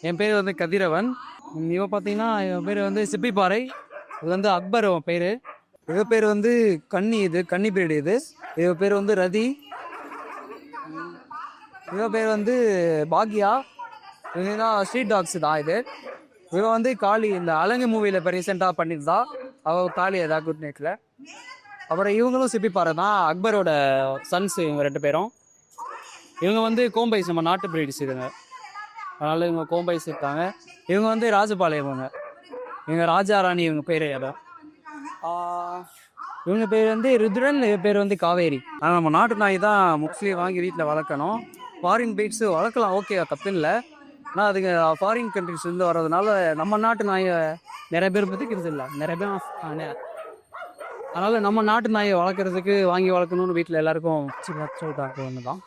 என் பேர் வந்து கதிரவன். இவன் பார்த்தீங்கன்னா இவன் பேர் வந்து சிப்பிப்பாறை. இது வந்து அக்பர் அவன் பேர். இவ பேர் வந்து கன்னி பிரீடு இது. இவ பேர் வந்து ரதி. இவ பேர் வந்து பாக்யா. இவங்க ஸ்ட்ரீட் டாக்ஸ் தான் இது. இவன் வந்து காளி இந்த அலங்கு மூவியில் இப்போ ரீசெண்டாக பண்ணியிருந்தா அவள் காளி ஏதா குட் நைட்டில். அப்புறம் இவங்களும் சிப்பிப்பாறை தான், அக்பரோட சன்ஸ் இவங்க 2 பேரும். இவங்க வந்து கோம்பைஸ், நம்ம நாட்டு பிரீட்ஸ் இதுங்க. அதனால இவங்க கோம்பைஸ் இருக்காங்க. இவங்க வந்து ராஜபாளையம். இவங்க ராஜா ராணி இவங்க பேர் ஏதோ. இவங்க பேர் வந்து ருத்ரன், இவங்க பேர் வந்து காவேரி. ஆனால் நம்ம நாட்டு நாய் தான் மோஸ்ட்லி வாங்கி வீட்டில் வளர்க்கணும். ஃபாரின் பீட்ஸு வளர்க்கலாம், ஓகே, தப்பு இல்லை. ஆனால் அதுங்க ஃபாரின் கண்ட்ரிஸ்லேருந்து வர்றதுனால நம்ம நாட்டு நாயை நிறைய பேர் பற்றிக்கிறது இல்லை, நிறைய பேர். அதனால் நம்ம நாட்டு நாயை வளர்க்குறதுக்கு வாங்கி வளர்க்கணும்னு வீட்டில் எல்லாருக்கும் சொல்லிட்டாங்க ஒன்று தான்.